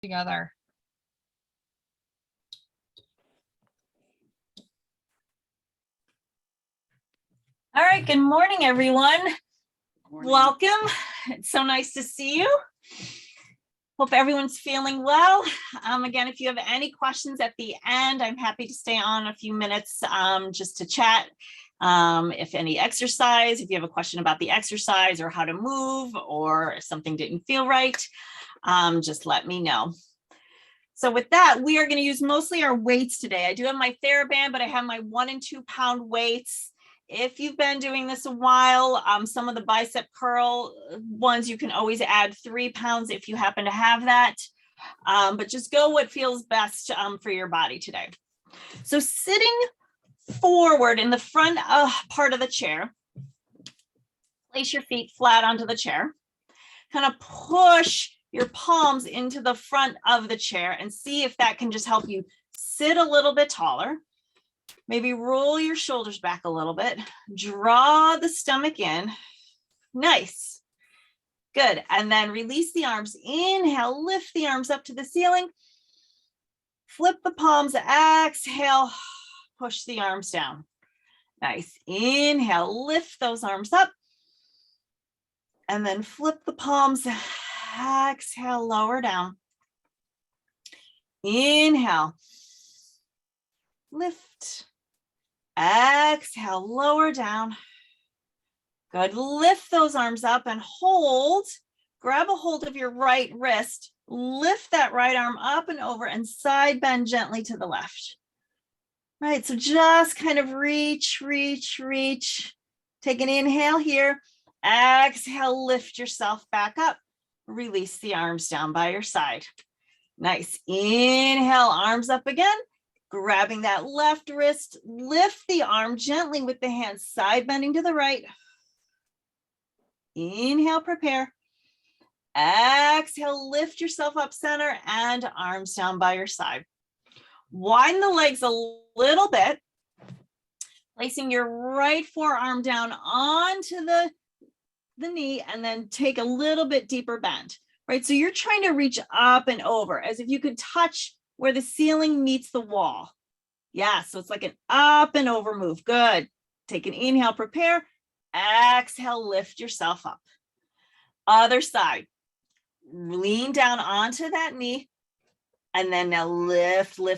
together. All right, good morning, everyone. Morning. Welcome. It's so nice to see you. Hope everyone's feeling well. Again, if you have any questions at the end, I'm happy to stay on a few minutes just to chat. If any exercise, if you have a question about the exercise or how to move or if something didn't feel right, just let me know. So with that, we are going to use mostly our weights today. I do have my TheraBand, but I have my 1 and 2 pound weights. If you've been doing this a while, some of the bicep curl ones, you can always add 3 pounds if you happen to have that. But just go what feels best for your body today. So sitting forward in the front part of the chair, place your feet flat onto the chair, kind of push your palms into the front of the chair and see if that can just help you sit a little bit taller. Maybe roll your shoulders back a little bit, draw the stomach in. Nice. Good. And then release the arms. Inhale, lift the arms up to the ceiling. Flip the palms, exhale, push the arms down. Nice. Inhale, lift those arms up. And then flip the palms, exhale, lower down. Inhale, lift. Exhale, lower down. Good. Lift those arms up and hold. Grab a hold of your right wrist. Lift that right arm up and over and side bend gently to the left. Right. So just kind of reach. Take an inhale here. Exhale, lift yourself back up. Release the arms down by your side. Nice. Inhale, arms up again. Grabbing that left wrist, lift the arm gently with the hands side bending to the right. Inhale, prepare. Exhale, lift yourself up center and arms down by your side. Widen the legs a little bit, placing your right forearm down onto the knee and then take a little bit deeper bend, right? So you're trying to reach up and over as if you could touch where the ceiling meets the wall. Yeah, so it's like an up and over move. Good. Take an inhale, prepare. Exhale, lift yourself up. Other side. Lean down onto that knee. And then now lift. You're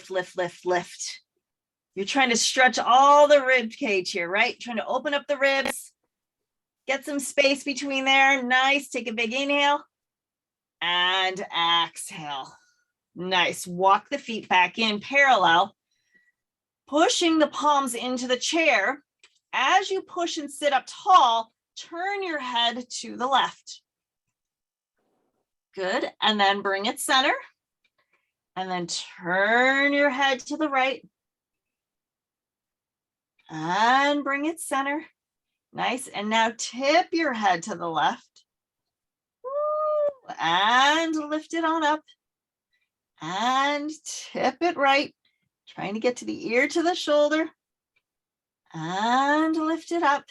trying to stretch all the rib cage here, right? Trying to open up the ribs. Get some space between there. Nice. Take a big inhale. And exhale. Nice. Walk the feet back in parallel, pushing the palms into the chair. As you push and sit up tall, turn your head to the left. Good. And then bring it center. And then turn your head to the right. And bring it center. Nice. And now tip your head to the left. And lift it on up. And tip it right, trying to get to the ear to the shoulder and lift it up.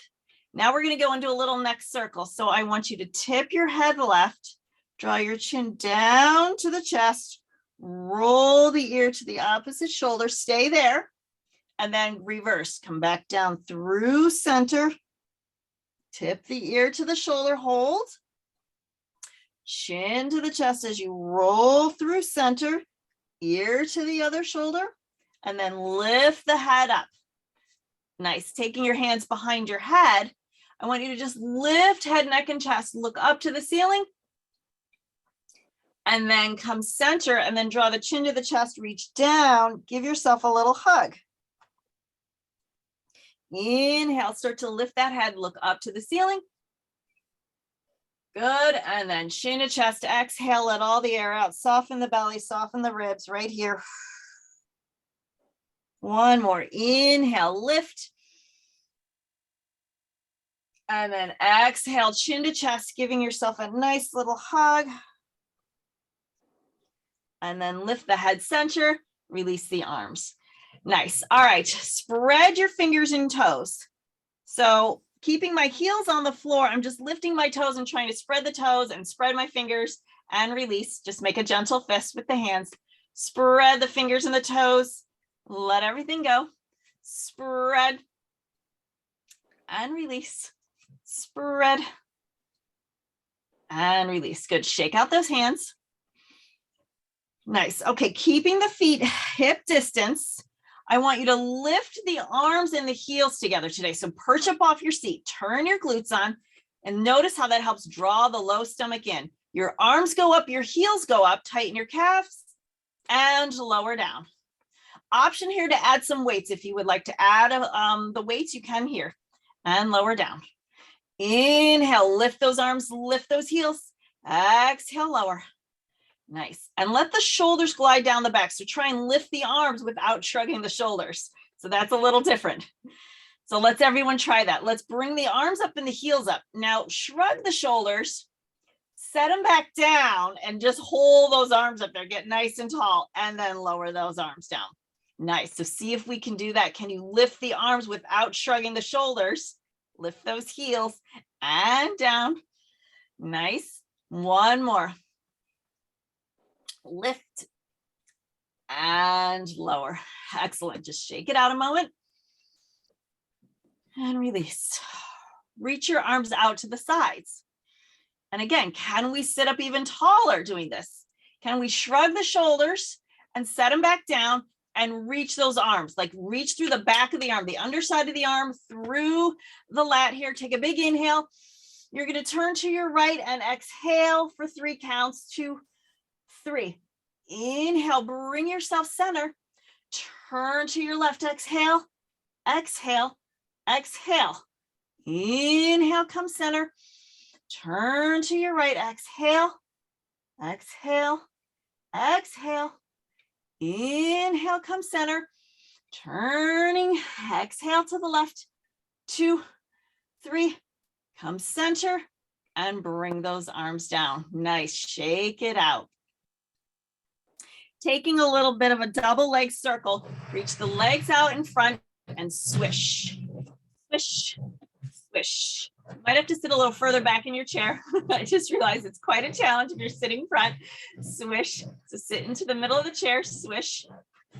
Now we're going to go into a little neck circle. So I want you to tip your head left, draw your chin down to the chest, roll the ear to the opposite shoulder, stay there, and then reverse. Come back down through center, tip the ear to the shoulder, hold. Chin to the chest as you roll through center, ear to the other shoulder, and then lift the head up. Nice. Taking your hands behind your head, I want you to just lift head, neck, and chest, look up to the ceiling, and then come center, and then draw the chin to the chest, reach down, give yourself a little hug. Inhale, start to lift that head, look up to the ceiling. Good. And then chin to chest, exhale, let all the air out, soften the belly, soften the ribs right here. One more. Inhale, lift. And then exhale, chin to chest, giving yourself a nice little hug. And then lift the head center, release the arms. Nice. All right. Spread your fingers and toes. So keeping my heels on the floor, I'm just lifting my toes and trying to spread the toes and spread my fingers and release. Just make a gentle fist with the hands. Spread the fingers and the toes. Let everything go. Spread and release. Spread and release. Good. Shake out those hands. Nice. Okay, keeping the feet hip distance. I want you to lift the arms and the heels together today. So perch up off your seat, turn your glutes on, and notice how that helps draw the low stomach in. Your arms go up, your heels go up, tighten your calves, and lower down. Option here to add some weights. If you would like to add the weights, you can here, and lower down. Inhale, lift those arms, lift those heels. Exhale, lower. Nice. And let the shoulders glide down the back. So try and lift the arms without shrugging the shoulders. So that's a little different. So let's everyone try that. Let's bring the arms up and the heels up. Now shrug the shoulders, set them back down, and just hold those arms up there. Get nice and tall, and then lower those arms down. Nice. So see if we can do that. Can you lift the arms without shrugging the shoulders? Lift those heels and down. Nice. One more. Lift and lower. Excellent. Just shake it out a moment and release. Reach your arms out to the sides. And again, can we sit up even taller doing this? Can we shrug the shoulders and set them back down and reach those arms? Like reach through the back of the arm, the underside of the arm, through the lat here. Take a big inhale. You're going to turn to your right and exhale for 3 counts. 2, 3. Inhale, bring yourself center. Turn to your left, exhale, exhale, exhale. Inhale, come center. Turn to your right, exhale, exhale, exhale. Inhale, come center. Turning, exhale to the left. 2, 3, come center and bring those arms down. Nice, shake it out. Taking a little bit of a double leg circle, reach the legs out in front and swish, swish, swish. You might have to sit a little further back in your chair. I just realized it's quite a challenge if you're sitting front. Swish, so sit into the middle of the chair, swish,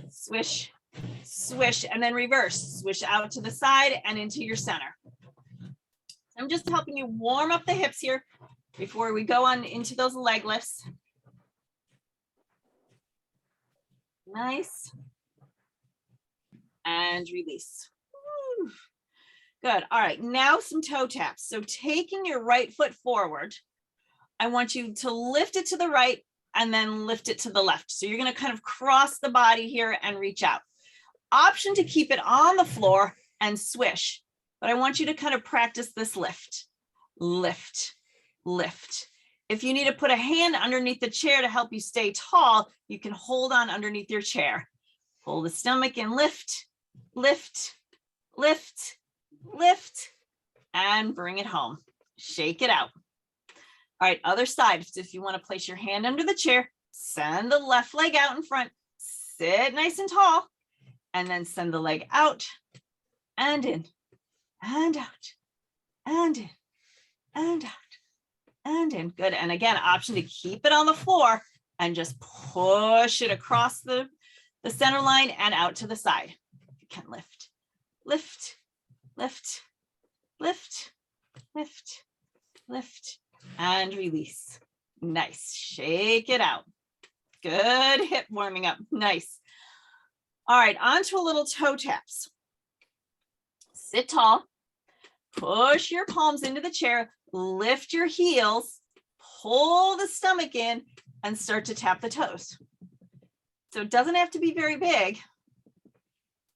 swish, swish, and then reverse, swish out to the side and into your center. I'm just helping you warm up the hips here before we go on into those leg lifts. Nice. And release. Woo. Good. All right. Now some toe taps. So taking your right foot forward, I want you to lift it to the right and then lift it to the left. So you're going to kind of cross the body here and reach out. Option to keep it on the floor and swish. But I want you to kind of practice this lift, lift, lift. If you need to put a hand underneath the chair to help you stay tall, you can hold on underneath your chair. Pull the stomach in, lift, lift, lift, lift, and bring it home. Shake it out. All right, other side. So if you want to place your hand under the chair, send the left leg out in front, sit nice and tall, and then send the leg out and in, and out, and in, and out. And in. Good. And again, option to keep it on the floor and just push it across the center line and out to the side. You can lift, lift, lift, lift, lift, lift, and release. Nice. Shake it out. Good hip warming up. Nice. All right, on to a little toe taps. Sit tall. Push your palms into the chair. Lift your heels, pull the stomach in, and start to tap the toes. So it doesn't have to be very big.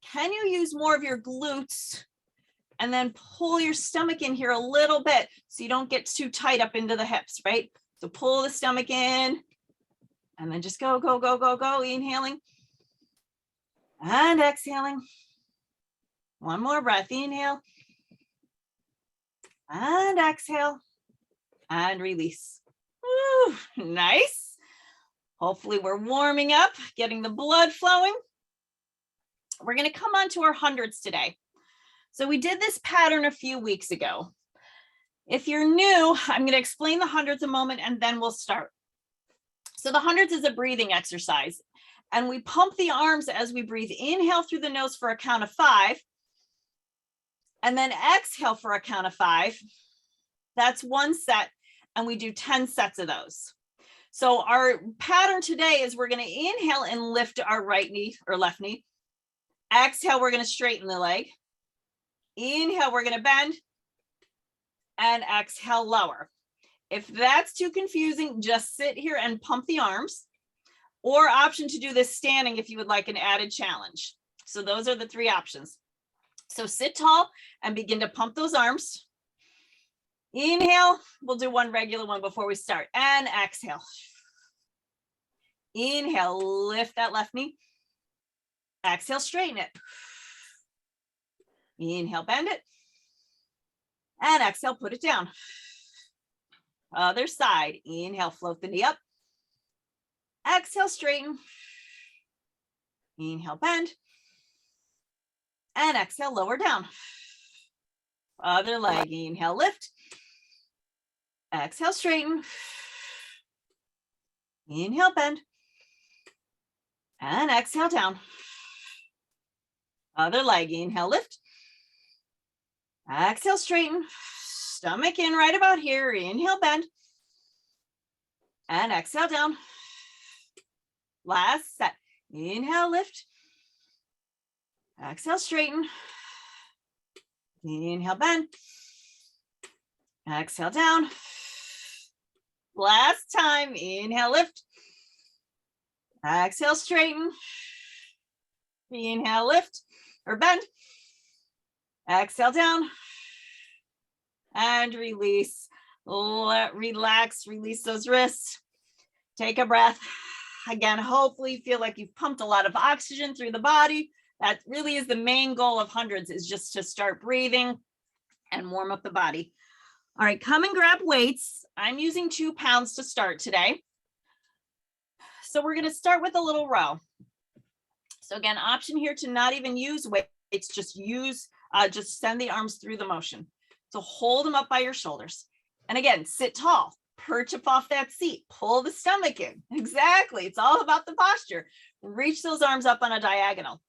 Can you use more of your glutes and then pull your stomach in here a little bit so you don't get too tight up into the hips, right? So pull the stomach in and then just go, go, go, go, go. Inhaling and exhaling. One more breath. Inhale. And exhale and release. Woo, nice. Hopefully we're warming up, getting the blood flowing. We're going to come on to our hundreds today. So we did this pattern a few weeks ago. If you're new, I'm going to explain the hundreds a moment and then we'll start. So the hundreds is a breathing exercise, and we pump the arms as we breathe. Inhale through the nose for a count of 5, and then exhale for a count of 5. That's one set, and we do 10 sets of those. So our pattern today is we're going to inhale and lift our right knee or left knee. Exhale, we're going to straighten the leg. Inhale, we're going to bend, and exhale, lower. If that's too confusing, just sit here and pump the arms, or option to do this standing if you would like an added challenge. So those are the 3 options. So sit tall and begin to pump those arms. Inhale, we'll do one regular one before we start, and exhale. Inhale, lift that left knee. Exhale, straighten it. Inhale, bend it. And exhale, put it down. Other side. Inhale, float the knee up. Exhale, straighten. Inhale, bend. And exhale, lower down. Other leg. Inhale, lift. Exhale, straighten. Inhale, bend. And exhale, down. Other leg. Inhale, lift. Exhale, straighten. Stomach in right about here. Inhale, bend. And exhale, down. Last set. Inhale, lift. Exhale, straighten. Inhale, bend. Exhale, down. Last time. Inhale, lift. Exhale, straighten. Inhale, lift or bend. Exhale, down. And release. Relax, release those wrists. Take a breath. Again, hopefully feel like you've pumped a lot of oxygen through the body. That really is the main goal of hundreds, is just to start breathing and warm up the body. All right, come and grab weights. I'm using 2 pounds to start today. So we're going to start with a little row. So again, option here to not even use weights, just send the arms through the motion. So hold them up by your shoulders. And again, sit tall, perch up off that seat, pull the stomach in. Exactly. It's all about the posture. Reach those arms up on a diagonal.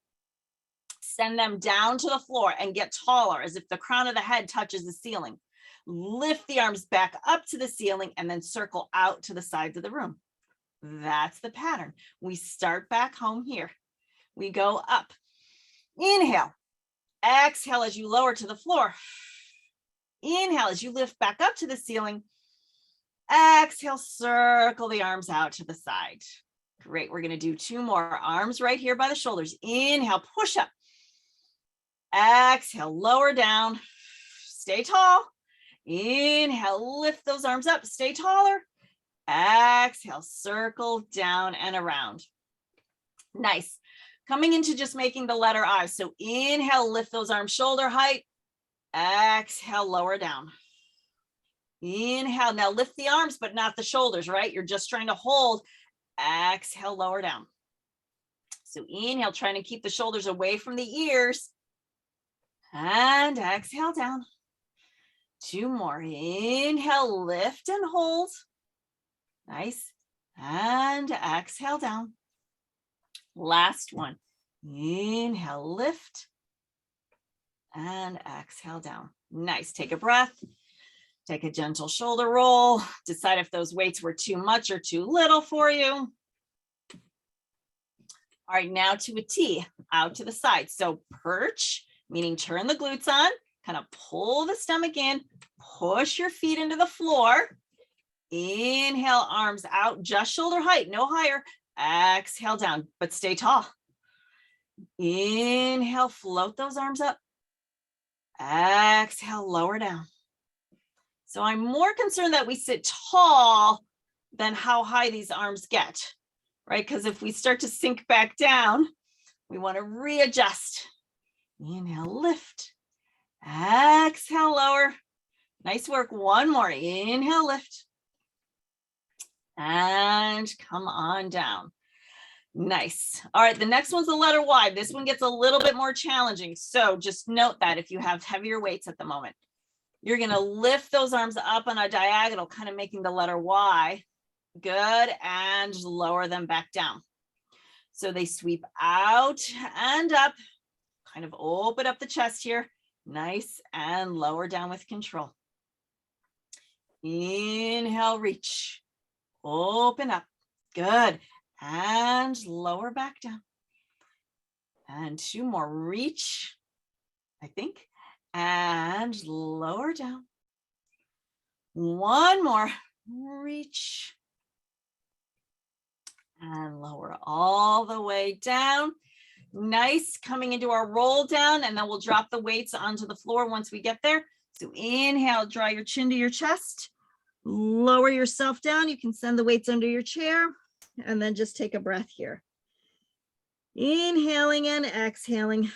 Send them down to the floor and get taller as if the crown of the head touches the ceiling. Lift the arms back up to the ceiling and then circle out to the sides of the room. That's the pattern. We start back home here. We go up. Inhale. Exhale as you lower to the floor. Inhale as you lift back up to the ceiling. Exhale, circle the arms out to the side. Great. We're going to do 2 more. Arms right here by the shoulders. Inhale, push up. Exhale, lower down. Stay tall. Inhale, lift those arms up. Stay taller. Exhale, circle down and around. Nice. Coming into just making the letter I. So inhale, lift those arms shoulder height. Exhale, lower down. Inhale, now lift the arms, but not the shoulders, right? You're just trying to hold. Exhale, lower down. So inhale, trying to keep the shoulders away from the ears. And exhale, down. 2 more. Inhale, lift and hold. Nice. And exhale, down. Last one. Inhale, lift. And exhale, down. Nice. Take a breath. Take a gentle shoulder roll. Decide if those weights were too much or too little for you. All right, now to a T, out to the side. So perch, meaning turn the glutes on, kind of pull the stomach in, push your feet into the floor. Inhale, arms out, just shoulder height, no higher. Exhale, down, but stay tall. Inhale, float those arms up. Exhale, lower down. So I'm more concerned that we sit tall than how high these arms get, right? Because if we start to sink back down, we want to readjust. Inhale, lift. Exhale, lower. Nice work. 1 more. Inhale, lift. And come on down. Nice. All right, the next one's the letter Y. This one gets a little bit more challenging. So just note that if you have heavier weights at the moment, you're going to lift those arms up on a diagonal, kind of making the letter Y. Good, and lower them back down. So they sweep out and up, kind of open up the chest here. Nice, and lower down with control. Inhale, reach, open up. Good, and lower back down. And 2 more, reach, I think, and lower down. 1 more, reach, and lower all the way down. Nice, coming into our roll down, and then we'll drop the weights onto the floor once we get there. So inhale, draw your chin to your chest, lower yourself down. You can send the weights under your chair, and then just take a breath here. Inhaling and exhaling.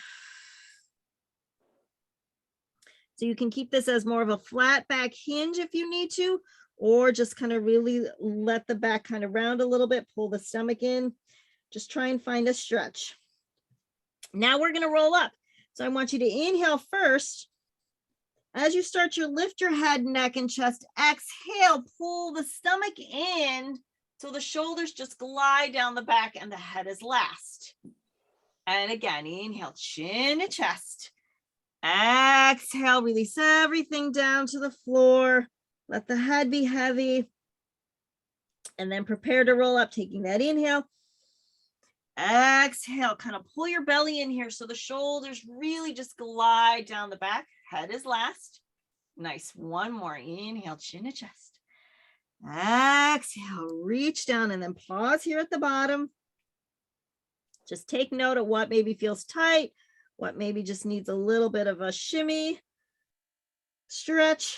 So you can keep this as more of a flat back hinge if you need to, or just kind of really let the back kind of round a little bit, pull the stomach in. Just try and find a stretch. Now we're going to roll up. So I want you to inhale first. As you start, you lift your head, neck, and chest. Exhale, pull the stomach in so the shoulders just glide down the back and the head is last. And again, inhale, chin to chest. Exhale, release everything down to the floor. Let the head be heavy. And then prepare to roll up, taking that inhale. Exhale, kind of pull your belly in here so the shoulders really just glide down the back. Head is last. Nice. 1 more. Inhale, chin to chest. Exhale, reach down and then pause here at the bottom. Just take note of what maybe feels tight, what maybe just needs a little bit of a shimmy, stretch.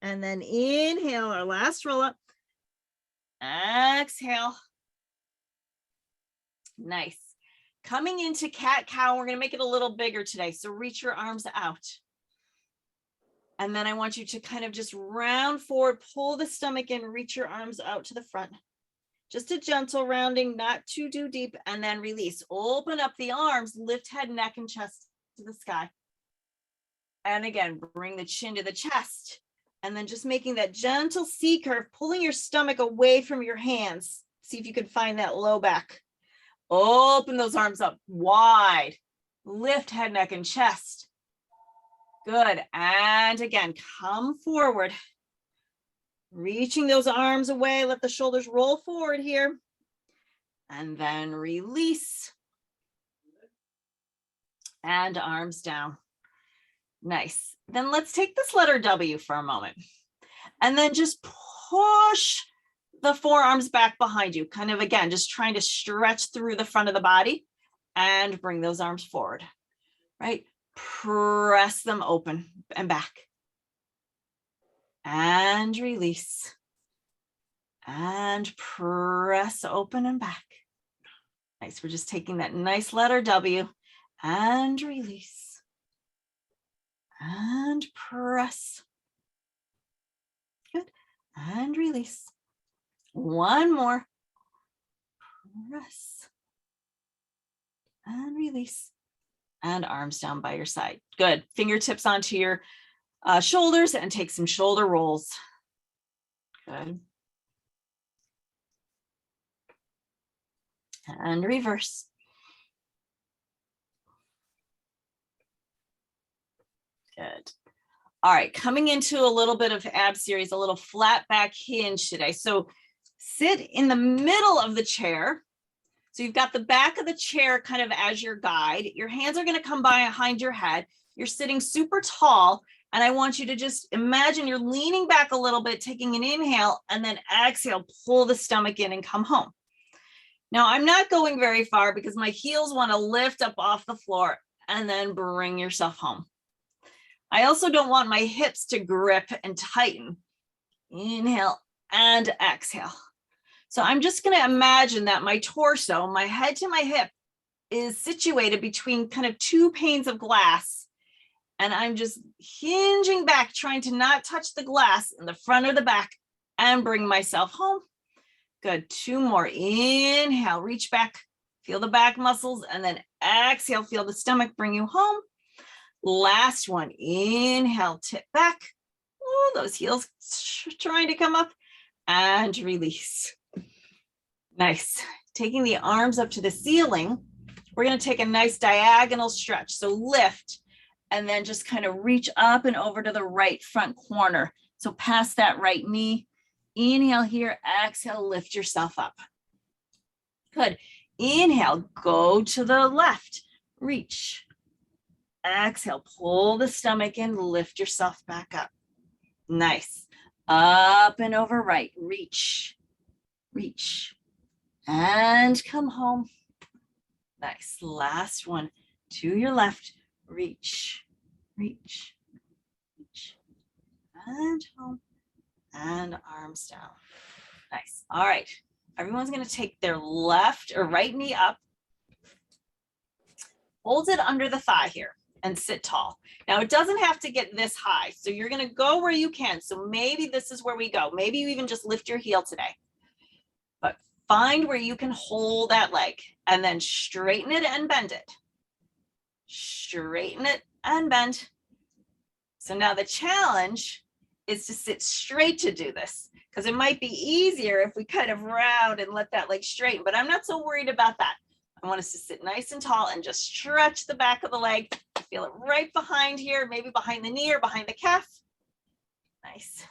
And then inhale, our last roll up. Exhale. Nice. Coming into cat-cow, we're going to make it a little bigger today. So reach your arms out. And then I want you to kind of just round forward, pull the stomach in, reach your arms out to the front. Just a gentle rounding, not too deep, and then release. Open up the arms, lift head, neck, and chest to the sky. And again, bring the chin to the chest. And then just making that gentle C curve, pulling your stomach away from your hands. See if you can find that low back. Open those arms up wide. Lift head, neck, and chest. Good. And again, come forward. Reaching those arms away. Let the shoulders roll forward here. And then release. And arms down. Nice. Then let's take this letter W for a moment. And then just push the forearms back behind you. Kind of, again, just trying to stretch through the front of the body and bring those arms forward, right? Press them open and back. And release. And press open and back. Nice. We're just taking that nice letter W and release. And press. Good. And release. 1 more. Press. And release. And arms down by your side. Good. Fingertips onto your shoulders and take some shoulder rolls. Good. And reverse. Good. All right, coming into a little bit of ab series, a little flat back hinge today. So sit in the middle of the chair. So you've got the back of the chair kind of as your guide. Your hands are going to come behind your head. You're sitting super tall. And I want you to just imagine you're leaning back a little bit, taking an inhale, and then exhale, pull the stomach in and come home. Now, I'm not going very far because my heels want to lift up off the floor and then bring yourself home. I also don't want my hips to grip and tighten. Inhale and exhale. So I'm just going to imagine that my torso, my head to my hip, is situated between kind of 2 panes of glass. And I'm just hinging back, trying to not touch the glass in the front or the back and bring myself home. Good. 2 more. Inhale, reach back, feel the back muscles, and then exhale, feel the stomach bring you home. Last one. Inhale, tip back. Oh, those heels trying to come up. and release. Nice. Taking the arms up to the ceiling, we're going to take a nice diagonal stretch. So lift and then just kind of reach up and over to the right front corner. So past that right knee. Inhale here, exhale, lift yourself up. Good. Inhale, go to the left, reach. Exhale, pull the stomach in, lift yourself back up. Nice. Up and over right, reach, reach, and come home. Nice. Last one, to your left, reach, reach, reach, and home, and arms down. Nice. All right. Everyone's going to take their left or right knee up, hold it under the thigh here, and sit tall. Now, it doesn't have to get this high, so you're going to go where you can. So maybe this is where we go. Maybe you even just lift your heel today. But find where you can hold that leg, and then straighten it and bend it. Straighten it and bend. So now the challenge is to sit straight to do this, because it might be easier if we kind of round and let that leg straighten, but I'm not so worried about that. I want us to sit nice and tall and just stretch the back of the leg. Feel it right behind here, maybe behind the knee or behind the calf. Nice.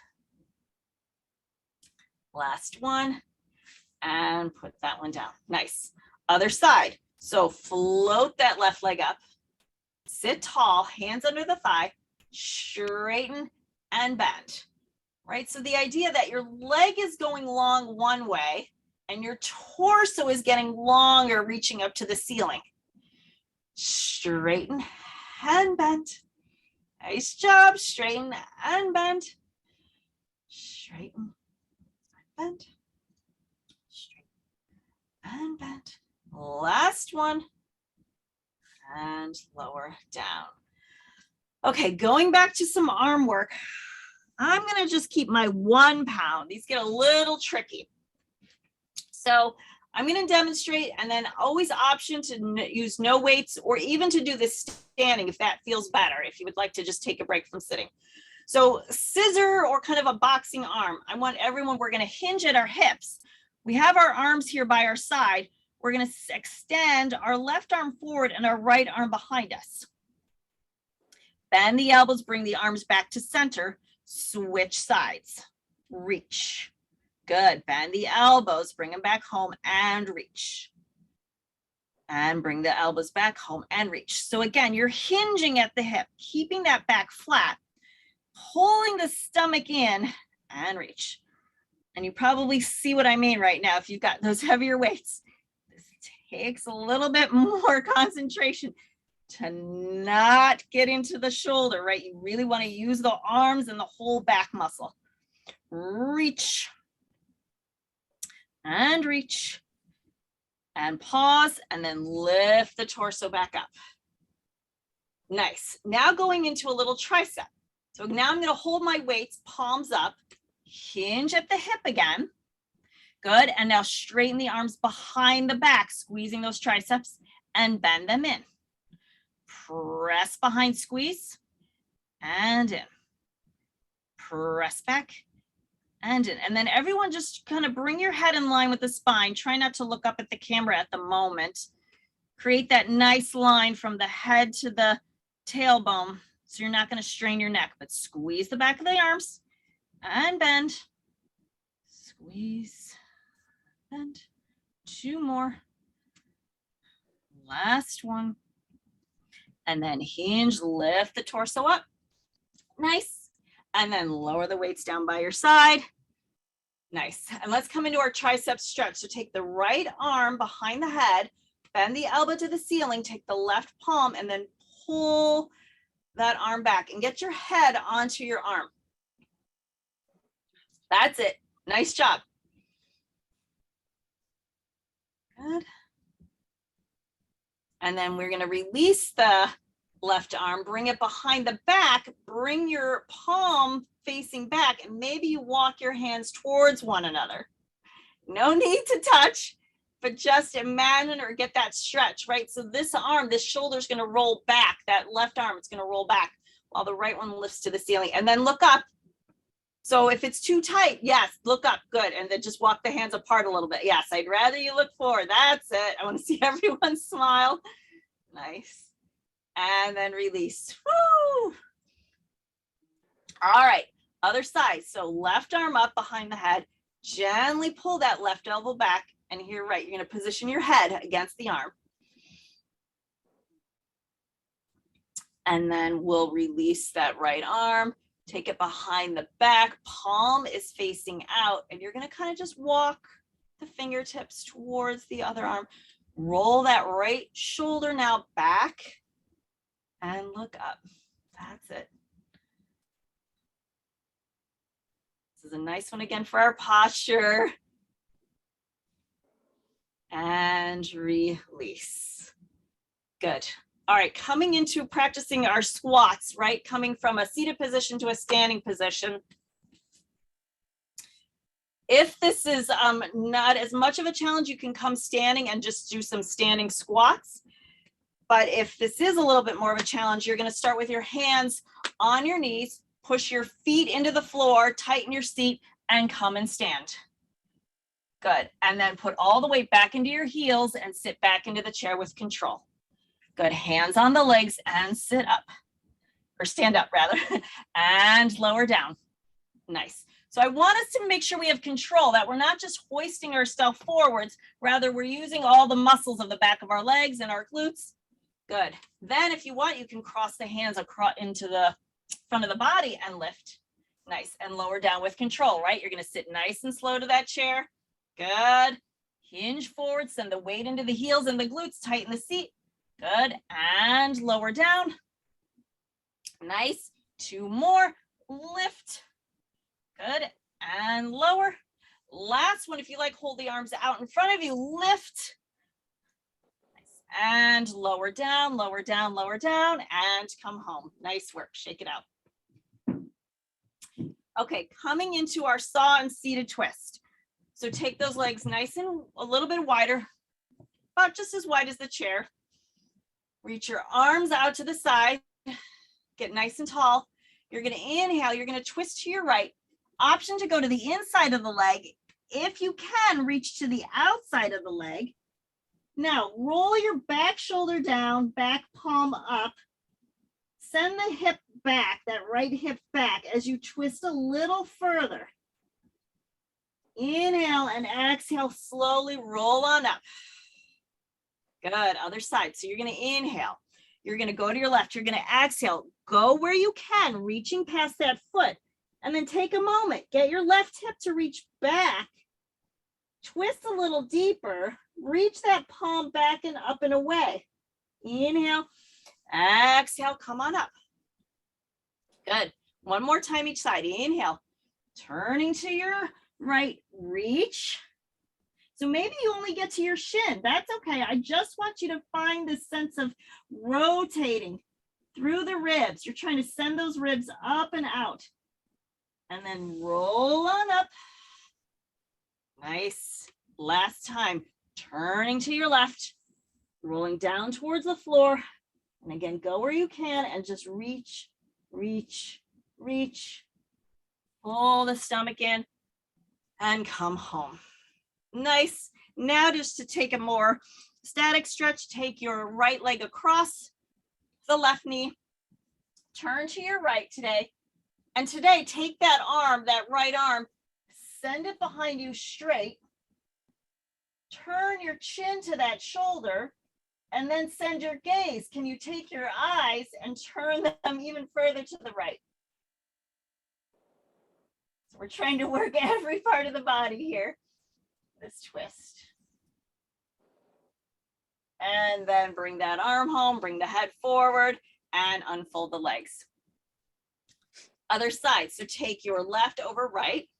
Last one, and put that one down. Nice. Other side. So float that left leg up, sit tall, hands under the thigh, straighten and bend, right? So the idea that your leg is going long one way and your torso is getting longer, reaching up to the ceiling. Straighten and bend. Nice job. Straighten and bend. Straighten and bend. Straighten and bend. Last one. And lower down. Okay, going back to some arm work. I'm going to just keep my 1 pound. These get a little tricky. So I'm going to demonstrate and then always option to use no weights or even to do this standing if that feels better, if you would like to just take a break from sitting. So scissor or kind of a boxing arm. I want everyone, we're going to hinge at our hips. We have our arms here by our side. We're going to extend our left arm forward and our right arm behind us. Bend the elbows, bring the arms back to center. Switch sides, reach. Good. Bend the elbows, bring them back home and reach. And bring the elbows back home and reach. So again, you're hinging at the hip, keeping that back flat, pulling the stomach in and reach. And you probably see what I mean right now if you've got those heavier weights. This takes a little bit more concentration to not get into the shoulder, right? You really want to use the arms and the whole back muscle. Reach and reach and pause and then lift the torso back up. Nice. Now going into a little tricep. So now I'm going to hold my weights, palms up, hinge at the hip again. Good. And now straighten the arms behind the back, squeezing those triceps and bend them in. Press behind, squeeze, and in. Press back, and in. And then everyone just kind of bring your head in line with the spine. Try not to look up at the camera at the moment. Create that nice line from the head to the tailbone, so you're not going to strain your neck, but squeeze the back of the arms, and bend. Squeeze, bend. 2 more. Last one. And then hinge, lift the torso up. Nice. And then lower the weights down by your side. Nice. And let's come into our tricep stretch. So take the right arm behind the head, bend the elbow to the ceiling, take the left palm, and then pull that arm back and get your head onto your arm. That's it. Nice job. Good. And then we're going to release the left arm, bring it behind the back, bring your palm facing back, and maybe you walk your hands towards one another. No need to touch, but just imagine or get that stretch, right? So this arm, this shoulder is going to roll back. That left arm, it's going to roll back while the right one lifts to the ceiling. And then look up So if it's too tight, yes, look up, good. And then just walk the hands apart a little bit. Yes, I'd rather you look forward. That's it. I want to see everyone smile. Nice. And then release. Woo! All right, other side. So left arm up behind the head. Gently pull that left elbow back. And here, right, you're going to position your head against the arm. And then we'll release that right arm. Take it behind the back, palm is facing out, and you're gonna kind of just walk the fingertips towards the other arm. Roll that right shoulder now back and look up. That's it. This is a nice one again for our posture. And release. Good. All right, coming into practicing our squats, right? Coming from a seated position to a standing position. If this is not as much of a challenge, you can come standing and just do some standing squats. But if this is a little bit more of a challenge, you're going to start with your hands on your knees, push your feet into the floor, tighten your seat, and come and stand. Good. And then put all the weight back into your heels and sit back into the chair with control. Good. Hands on the legs and sit up, or stand up rather, and lower down. Nice. So I want us to make sure we have control, that we're not just hoisting ourselves forwards, rather we're using all the muscles of the back of our legs and our glutes. Good. Then if you want, you can cross the hands across into the front of the body and lift. Nice. And lower down with control, right? You're going to sit nice and slow to that chair. Good. Hinge forward, send the weight into the heels and the glutes, tighten the seat. Good. And lower down. Nice. 2 more. Lift. Good. And lower. Last one, if you like, hold the arms out in front of you. Lift. Nice. And lower down, lower down, lower down, and come home. Nice work. Shake it out. Okay, coming into our saw and seated twist. So take those legs nice and a little bit wider, about just as wide as the chair. Reach your arms out to the side, get nice and tall. You're going to inhale, you're going to twist to your right. Option to go to the inside of the leg. If you can, reach to the outside of the leg. Now, roll your back shoulder down, back palm up. Send the hip back, that right hip back, as you twist a little further. Inhale and exhale, slowly roll on up. Good, other side. So you're going to inhale. You're going to go to your left. You're going to exhale. Go where you can, reaching past that foot. And then take a moment. Get your left hip to reach back. Twist a little deeper. Reach that palm back and up and away. Inhale. Exhale. Come on up. Good. One more time each side. Inhale. Turning to your right. Reach. So maybe you only get to your shin. That's okay. I just want you to find this sense of rotating through the ribs. You're trying to send those ribs up and out. And then roll on up. Nice. Last time. Turning to your left. Rolling down towards the floor. And again, go where you can and just reach, reach, reach. Pull the stomach in and come home. Nice. Now just to take a more static stretch, take your right leg across the left knee. Turn to your right today. And today, take that arm, that right arm, send it behind you straight. Turn your chin to that shoulder and then send your gaze. Can you take your eyes and turn them even further to the right? So we're trying to work every part of the body here. This twist. And then bring that arm home, bring the head forward and unfold the legs. Other side. So take your left over right.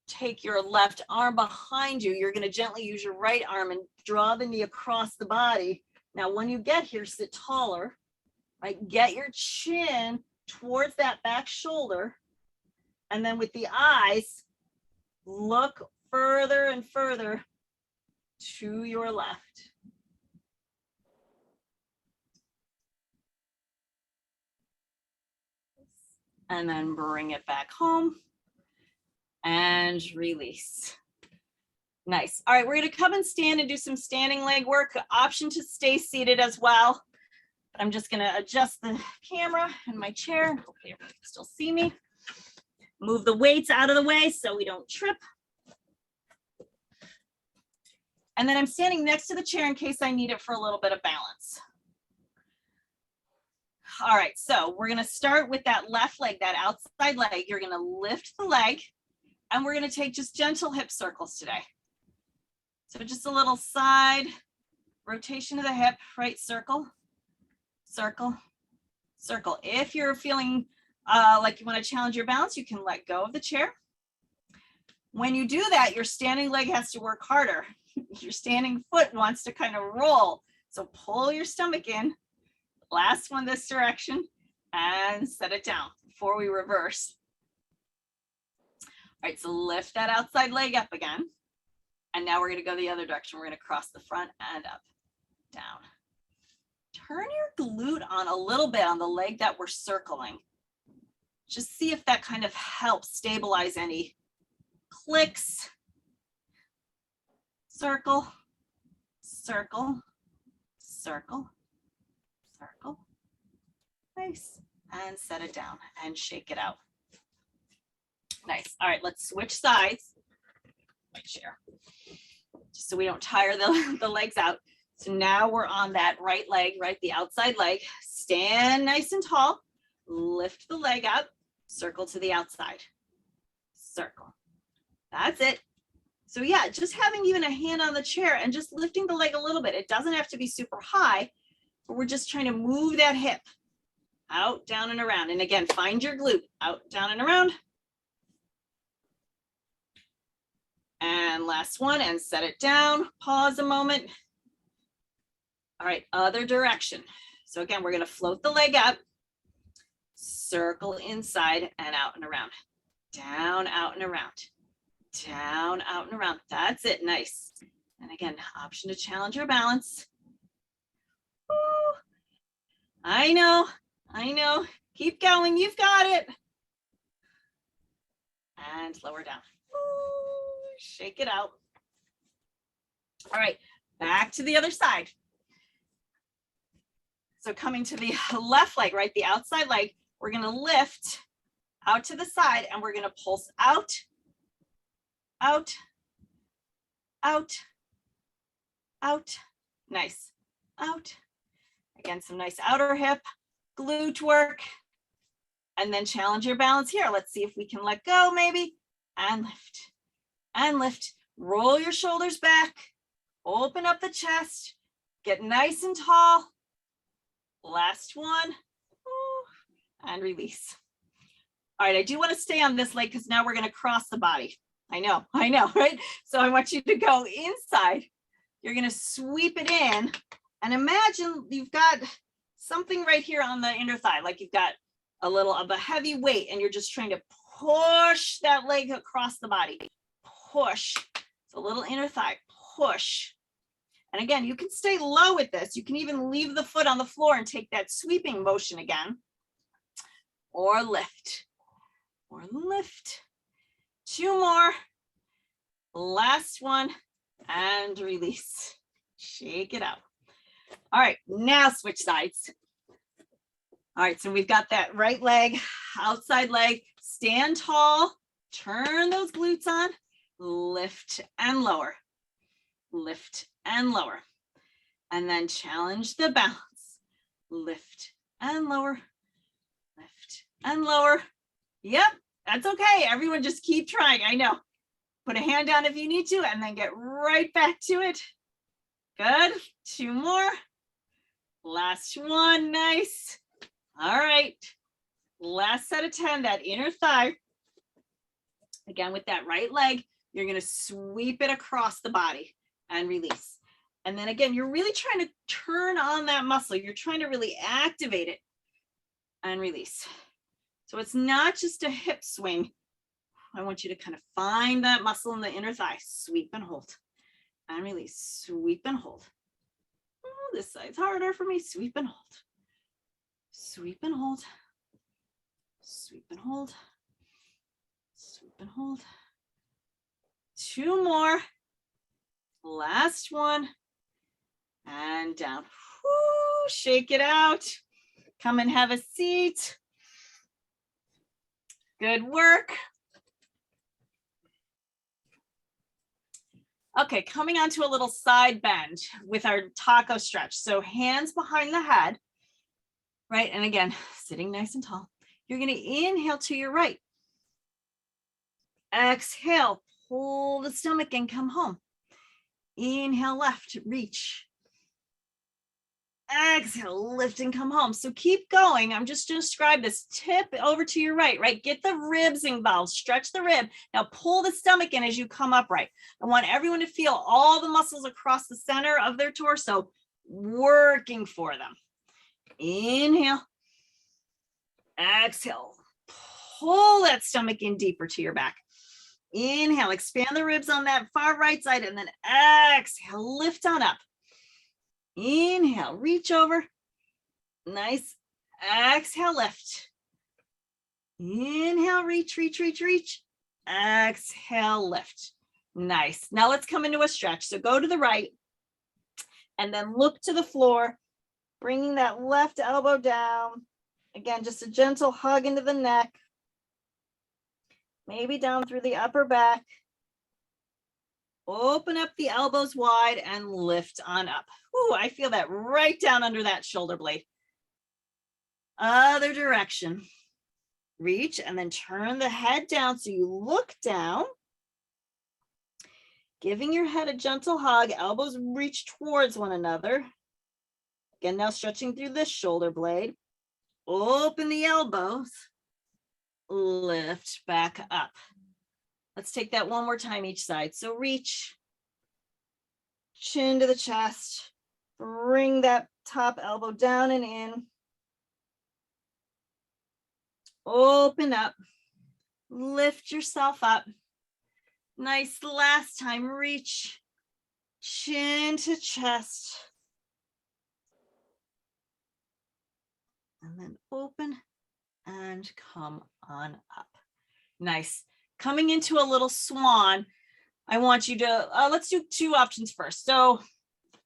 Take your left arm behind you. You're going to gently use your right arm and draw the knee across the body. Now, when you get here, sit taller, right? Get your chin towards that back shoulder. And then with the eyes, look further and further to your left. and then bring it back home and release. Nice. All right, we're going to come and stand and do some standing leg work. Option to stay seated as well. I'm just going to adjust the camera and my chair. Hopefully everyone can still see me. Move the weights out of the way so we don't trip. And then I'm standing next to the chair in case I need it for a little bit of balance. All right, so we're going to start with that left leg, that outside leg. You're going to lift the leg, and we're going to take just gentle hip circles today. So just a little side rotation of the hip, right circle, circle, circle. If you're feeling like you want to challenge your balance, you can let go of the chair. When you do that, your standing leg has to work harder. Your standing foot wants to kind of roll. So pull your stomach in. Last one this direction and set it down before we reverse. All right, so lift that outside leg up again. And now we're going to go the other direction. We're going to cross the front and up, down. Turn your glute on a little bit on the leg that we're circling. Just see if that kind of helps stabilize any clicks. Circle, circle, circle, circle. Nice. And set it down and shake it out. Nice. All right, let's switch sides. My chair. Just so we don't tire the legs out. So now we're on that right leg, right? The outside leg. Stand nice and tall. Lift the leg up. Circle to the outside. Circle. That's it. So yeah, just having even a hand on the chair and just lifting the leg a little bit. It doesn't have to be super high, but we're just trying to move that hip out, down, and around. And again, find your glute. Out, down, and around. And last one, and set it down. Pause a moment. All right, other direction. So again, we're going to float the leg up, circle inside and out and around. Down, out, and around. Down, out, and around. That's it. Nice. And again, option to challenge your balance. Ooh, I know. I know. Keep going. You've got it. And lower down. Ooh, shake it out. All right, back to the other side. So coming to the left leg, right, the outside leg, we're going to lift out to the side and we're going to pulse out, out, out, out. Nice. Out. Again, some nice outer hip, glute work. And then challenge your balance here. Let's see if we can let go maybe. And lift. And lift. Roll your shoulders back. Open up the chest. Get nice and tall. Last one. And release. All right, I do want to stay on this leg because now we're going to cross the body. I know, right? So I want you to go inside. You're going to sweep it in. And imagine you've got something right here on the inner thigh, like you've got a little of a heavy weight and you're just trying to push that leg across the body. Push. So a little inner thigh, push. And again, you can stay low with this. You can even leave the foot on the floor and take that sweeping motion again. Or lift. Or lift. Two more. Last one. And release. Shake it out. All right, now switch sides. All right, so we've got that right leg, outside leg. Stand tall. Turn those glutes on. Lift and lower. Lift and lower. And then challenge the balance. Lift and lower. Lift and lower. Yep, that's okay. Everyone just keep trying. I know. Put a hand down if you need to and then get right back to it. Good. Two more. Last one. Nice. All right. Last set of 10, that inner thigh. Again, with that right leg, you're going to sweep it across the body and release. And then again, you're really trying to turn on that muscle. You're trying to really activate it and release. So it's not just a hip swing. I want you to kind of find that muscle in the inner thigh. Sweep and hold and release. Sweep and hold. Oh, this side's harder for me. Sweep and hold. Sweep and hold. Sweep and hold. Sweep and hold. 2 more. Last one. And down. Woo, shake it out. Come and have a seat. Good work. Okay, coming on to a little side bend with our taco stretch. So hands behind the head, right? And again, sitting nice and tall. You're going to inhale to your right. Exhale, pull the stomach and come home. Inhale left, reach. Exhale, lift and come home. So keep going. I'm just going to describe this. Tip over to your right, right? Get the ribs involved. Stretch the rib. Now pull the stomach in as you come upright. I want everyone to feel all the muscles across the center of their torso working for them. Inhale. Exhale. Pull that stomach in deeper to your back. Inhale. Expand the ribs on that far right side, and then exhale. Lift on up. Inhale, reach over. Nice. Exhale, lift. Inhale, reach, reach, reach, reach. Exhale, lift. Nice. Now let's come into a stretch. So go to the right and then look to the floor, bringing that left elbow down. Again, just a gentle hug into the neck. Maybe down through the upper back. Open up the elbows wide and lift on up. Ooh, I feel that right down under that shoulder blade. Other direction. Reach and then turn the head down so you look down. Giving your head a gentle hug. Elbows reach towards one another. Again, now stretching through this shoulder blade. Open the elbows. Lift back up. Let's take that one more time each side. So reach, chin to the chest, bring that top elbow down and in. Open up, lift yourself up. Nice, last time, reach, chin to chest. And then open and come on up. Nice. Coming into a little swan, I want you to, let's do 2 options first. So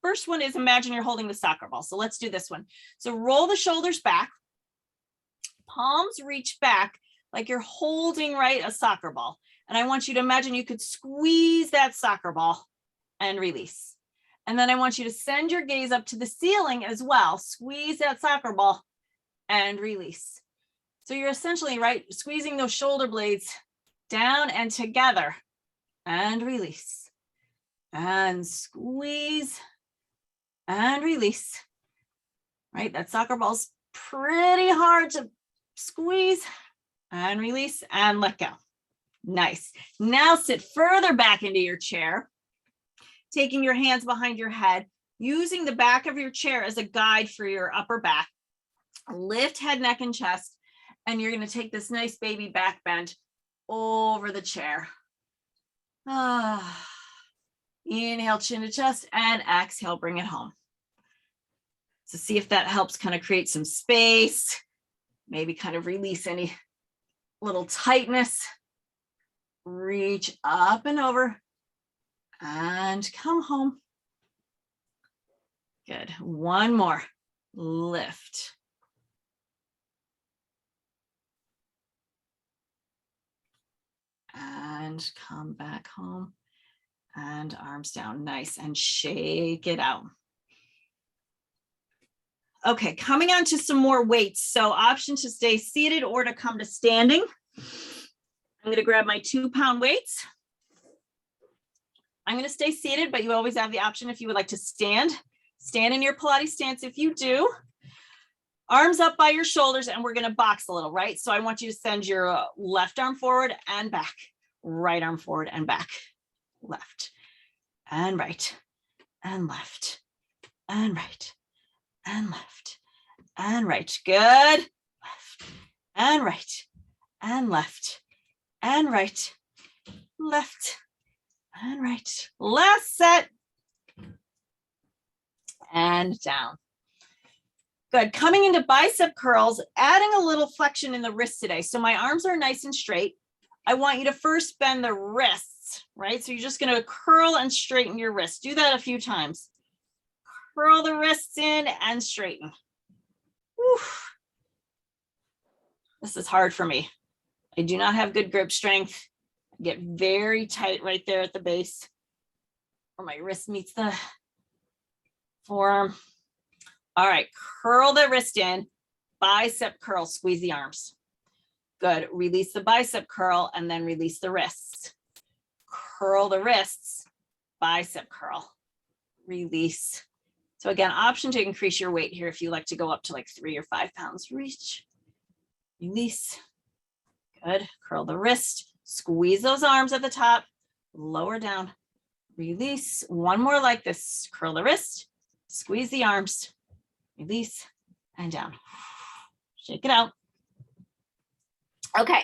first one is imagine you're holding the soccer ball. So let's do this one. So roll the shoulders back, palms reach back like you're holding, right, a soccer ball. And I want you to imagine you could squeeze that soccer ball and release. And then I want you to send your gaze up to the ceiling as well. Squeeze that soccer ball and release. So you're essentially, right, squeezing those shoulder blades down and together and release and squeeze and release, right? That soccer ball's pretty hard to squeeze and release and let go. Nice. Now sit further back into your chair, taking your hands behind your head, using the back of your chair as a guide for your upper back. Lift head, neck, and chest, and you're going to take this nice baby back bend over the chair. Inhale, chin to chest, and exhale, bring it home. So see if that helps kind of create some space, maybe kind of release any little tightness. Reach up and over and come home. Good. One more. Lift. And come back home and arms down. Nice. And shake it out. Okay, coming on to some more weights. So option to stay seated or to come to standing. I'm going to grab my 2-pound weights. I'm going to stay seated, but you always have the option if you would like to stand. Stand in your Pilates stance if you do. Arms up by your shoulders, and we're going to box a little, right? So I want you to send your left arm forward and back, right arm forward and back, left and right and left and right and left and right. Good. Left and right and left and right, left and right. Last set and down. Good. Coming into bicep curls, adding a little flexion in the wrist today. So my arms are nice and straight. I want you to first bend the wrists, right? So you're just going to curl and straighten your wrists. Do that a few times. Curl the wrists in and straighten. Whew. This is hard for me. I do not have good grip strength. I get very tight right there at the base where my wrist meets the forearm. All right, curl the wrist in, bicep curl, squeeze the arms. Good, release the bicep curl and then release the wrists. Curl the wrists, bicep curl, release. So again, option to increase your weight here if you like to go up to like 3 or 5 pounds. Reach, release. Good, curl the wrist, squeeze those arms at the top, lower down, release. One more like this, curl the wrist, squeeze the arms, release, and down. Shake it out. Okay,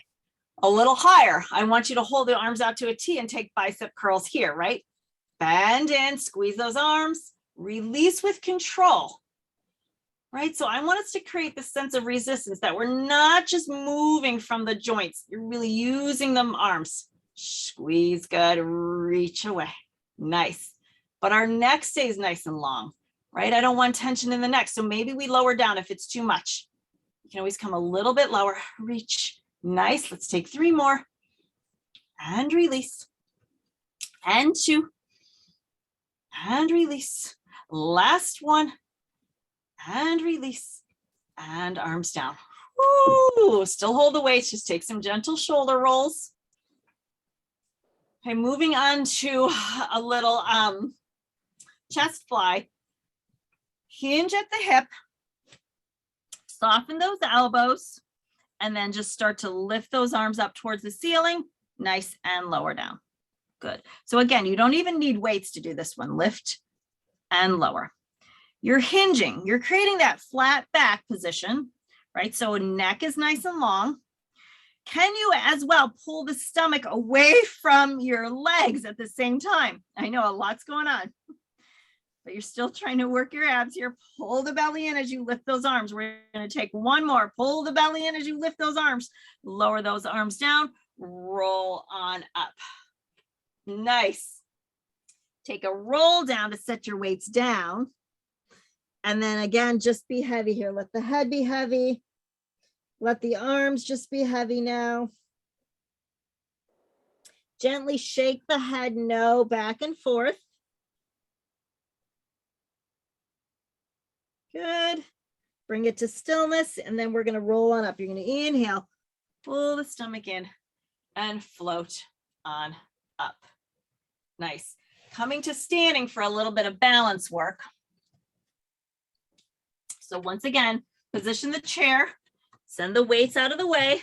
a little higher. I want you to hold the arms out to a T and take bicep curls here, right? Bend in, squeeze those arms, release with control, right? So I want us to create this sense of resistance that we're not just moving from the joints. You're really using them arms. Squeeze, good, reach away. Nice. But our neck stays nice and long, right? I don't want tension in the neck. So maybe we lower down if it's too much. You can always come a little bit lower, reach. Nice, let's take 3 more. And release. And 2. And release. Last one. And release. And arms down. Woo! Still hold the weights, just take some gentle shoulder rolls. Okay, moving on to a little chest fly. Hinge at the hip. Soften those elbows. And then just start to lift those arms up towards the ceiling, nice, and lower down. Good. So again, you don't even need weights to do this one. Lift and lower. You're hinging. You're creating that flat back position, right? So neck is nice and long. Can you as well pull the stomach away from your legs at the same time? I know a lot's going on, but you're still trying to work your abs here. Pull the belly in as you lift those arms. We're going to take one more. Pull the belly in as you lift those arms. Lower those arms down. Roll on up. Nice. Take a roll down to set your weights down. And then again, just be heavy here. Let the head be heavy. Let the arms just be heavy now. Gently shake the head no back and forth. Good. Bring it to stillness, and then we're going to roll on up. You're going to inhale, pull the stomach in, and float on up. Nice. Coming to standing for a little bit of balance work. So once again, position the chair, send the weights out of the way,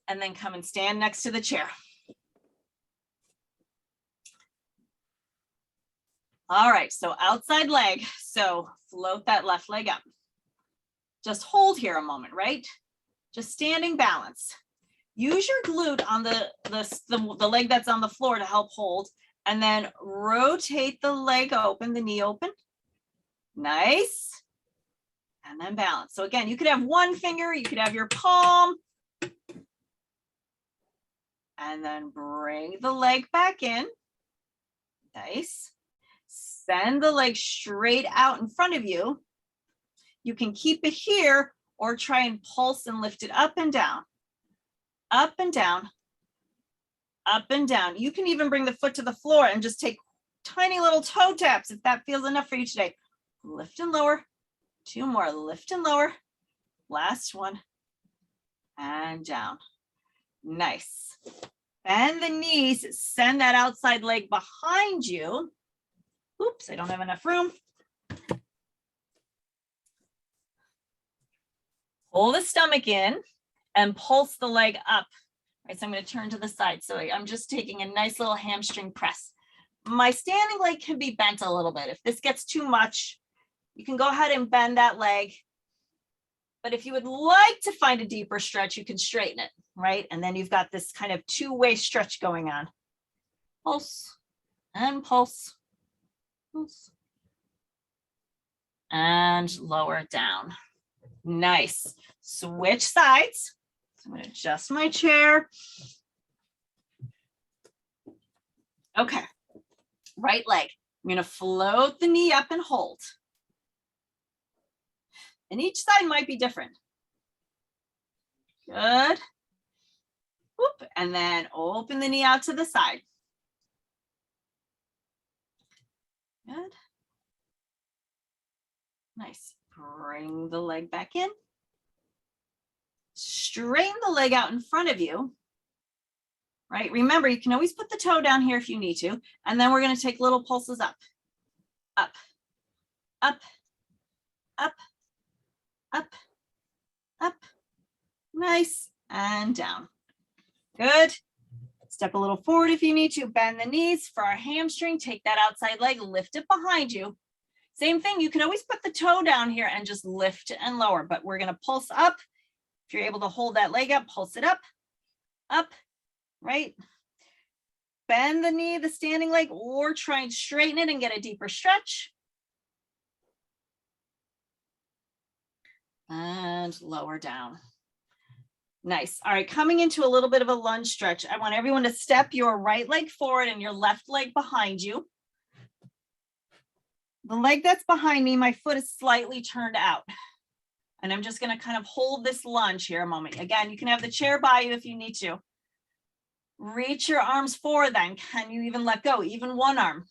and then come and stand next to the chair. All right, so outside leg. So float that left leg up. Just hold here a moment, right? Just standing balance. Use your glute on the leg that's on the floor to help hold, and then rotate the leg open, the knee open. Nice. And then balance. So again, you could have one finger, you could have your palm. And then bring the leg back in. Nice. Send the leg straight out in front of you. You can keep it here or try and pulse and lift it up and down. Up and down. Up and down. You can even bring the foot to the floor and just take tiny little toe taps if that feels enough for you today. Lift and lower. 2 more. Lift and lower. Last one. And down. Nice. Bend the knees. Send that outside leg behind you. Oops, I don't have enough room. Pull the stomach in and pulse the leg up. All right, so I'm going to turn to the side. So I'm just taking a nice little hamstring press. My standing leg can be bent a little bit. If this gets too much, you can go ahead and bend that leg. But if you would like to find a deeper stretch, you can straighten it, right? And then you've got this kind of two-way stretch going on. Pulse and pulse. Pulse and lower down. Nice. Switch sides. So I'm going to adjust my chair. Okay. Right leg. I'm going to float the knee up and hold. And each side might be different. Good. Whoop. And then open the knee out to the side. Good. Nice. Bring the leg back in. Straighten the leg out in front of you. Right? Remember, you can always put the toe down here if you need to. And then we're going to take little pulses up, up, up, up, up, up. Nice. And down. Good. Step a little forward if you need to. Bend the knees for our hamstring. Take that outside leg, lift it behind you. Same thing. You can always put the toe down here and just lift and lower, but we're going to pulse up. If you're able to hold that leg up, pulse it up, right? Bend the knee, the standing leg, or try and straighten it and get a deeper stretch. And lower down. Nice. All right, coming into a little bit of a lunge stretch. I want everyone to step your right leg forward and your left leg behind you. The leg that's behind me, my foot is slightly turned out. And I'm just going to kind of hold this lunge here a moment. Again, you can have the chair by you if you need to. Reach your arms forward then. Can you even let go? Even one arm.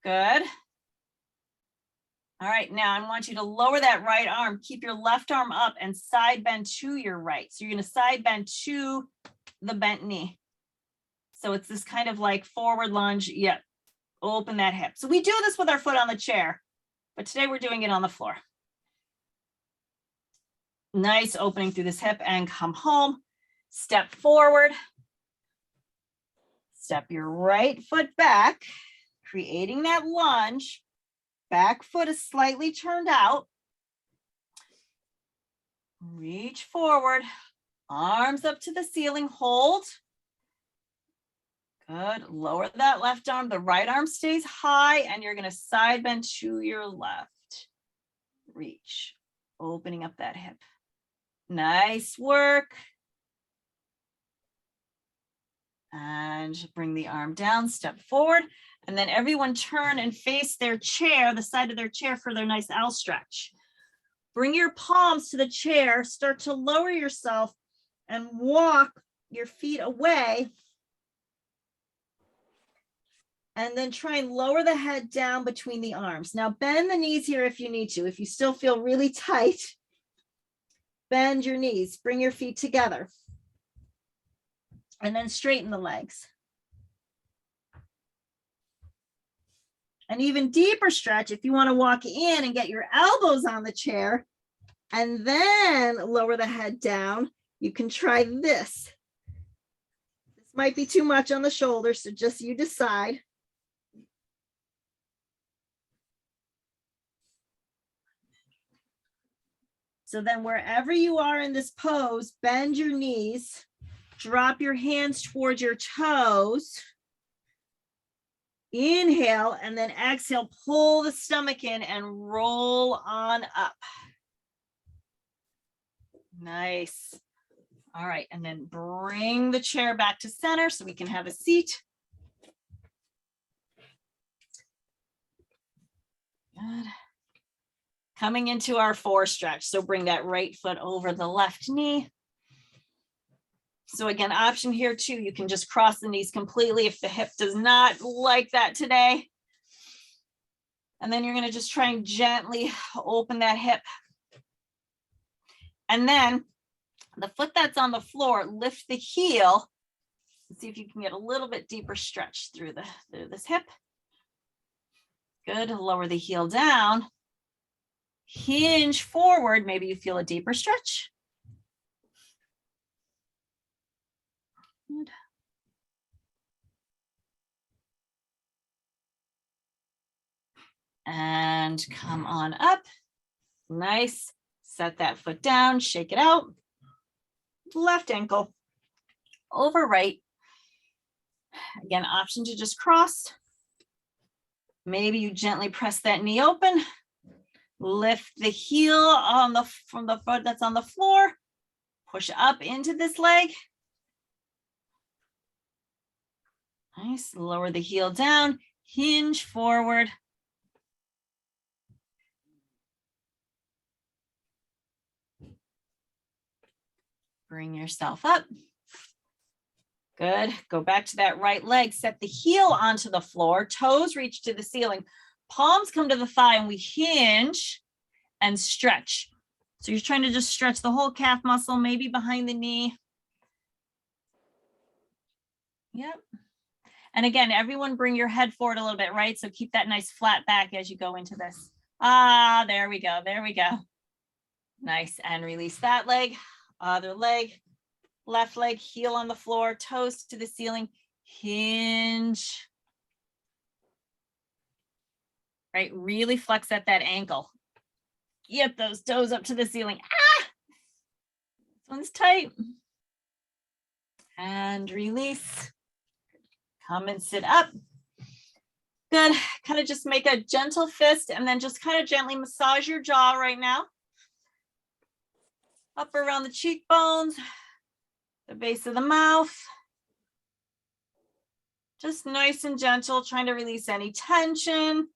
Good. All right, now I want you to lower that right arm. Keep your left arm up and side bend to your right. So you're going to side bend to the bent knee. So it's this kind of like forward lunge. Yep. Open that hip. So we do this with our foot on the chair, but today we're doing it on the floor. Nice opening through this hip and come home. Step forward. Step your right foot back, creating that lunge. Back foot is slightly turned out. Reach forward, arms up to the ceiling, hold. Good, lower that left arm, the right arm stays high, and you're gonna side bend to your left. Reach, opening up that hip. Nice work. And bring the arm down, step forward. And then everyone turn and face their chair, the side of their chair for their nice L stretch. Bring your palms to the chair, start to lower yourself and walk your feet away. And then try and lower the head down between the arms. Now bend the knees here if you need to. If you still feel really tight, bend your knees, bring your feet together. And then straighten the legs. An even deeper stretch if you want to walk in and get your elbows on the chair and then lower the head down. You can try this. This might be too much on the shoulder, so just you decide. So then wherever you are in this pose, bend your knees, drop your hands towards your toes. Inhale, and then exhale, pull the stomach in and roll on up. Nice. All right, and then bring the chair back to center so we can have a seat. Good. Coming into our four stretch. So bring that right foot over the left knee. So again, option here too, you can just cross the knees completely if the hip does not like that today. And then you're going to just try and gently open that hip. And then the foot that's on the floor, lift the heel. See if you can get a little bit deeper stretch through this hip. Good, lower the heel down. Hinge forward, maybe you feel a deeper stretch. Good. And come on up. Nice. Set that foot down, shake it out. Left ankle over right. Again, option to just cross. Maybe you gently press that knee open. Lift the heel from the foot that's on the floor. Push up into this leg. Nice. Lower the heel down. Hinge forward. Bring yourself up. Good. Go back to that right leg. Set the heel onto the floor. Toes reach to the ceiling. Palms come to the thigh and we hinge and stretch. So you're trying to just stretch the whole calf muscle, maybe behind the knee. Yep. And again, everyone bring your head forward a little bit, right? So keep that nice flat back as you go into this. Ah, there we go. There we go. Nice. And release that leg. Other leg. Left leg, heel on the floor, toes to the ceiling, hinge. Right, really flex at that ankle. Get those toes up to the ceiling. Ah! This one's tight. And release. Come and sit up. Good. Kind of just make a gentle fist and then just kind of gently massage your jaw right now. Up around the cheekbones. The base of the mouth. Just nice and gentle, trying to release any tension.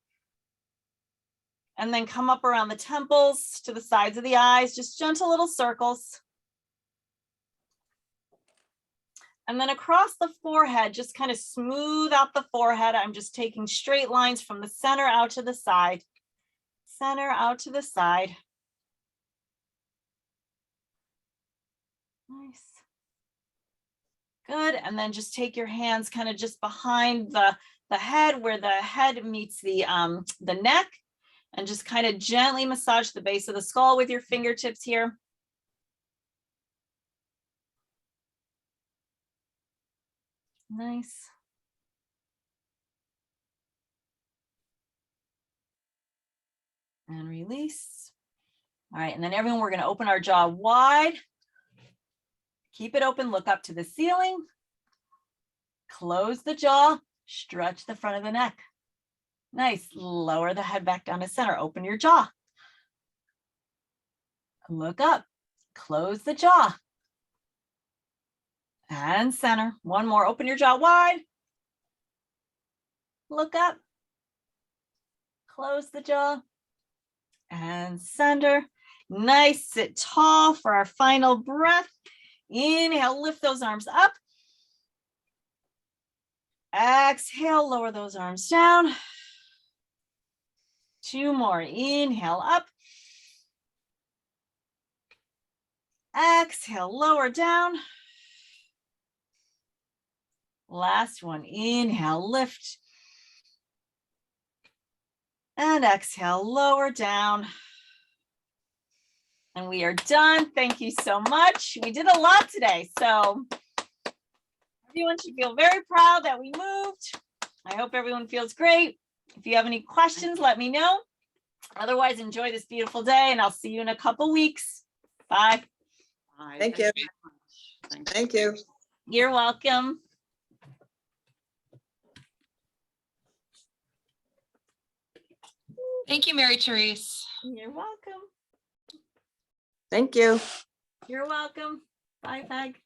And then come up around the temples to the sides of the eyes, just gentle little circles. And then across the forehead, just kind of smooth out the forehead. I'm just taking straight lines from the center out to the side. Center out to the side. Nice. Good. And then just take your hands kind of just behind the head where the head meets the neck, and just kind of gently massage the base of the skull with your fingertips here. Nice. And release. All right. And then everyone, we're going to open our jaw wide. Keep it open, look up to the ceiling. Close the jaw, stretch the front of the neck. Nice, lower the head back down to center, open your jaw. Look up, close the jaw. And center, one more, open your jaw wide. Look up, close the jaw. And center. Nice, sit tall for our final breath. Inhale, lift those arms up. Exhale, lower those arms down. Two more, inhale up. Exhale, lower down. Last one, inhale, lift. And exhale, lower down. And we are done. Thank you so much. We did a lot today, so everyone should feel very proud that we moved. I hope everyone feels great. If you have any questions, let me know. Otherwise, enjoy this beautiful day, and I'll see you in a couple weeks. Bye. Bye. Thank you. Thank you. You're welcome. Thank you, Mary Therese. You're welcome. Thank you. You're welcome. Bye, Peg.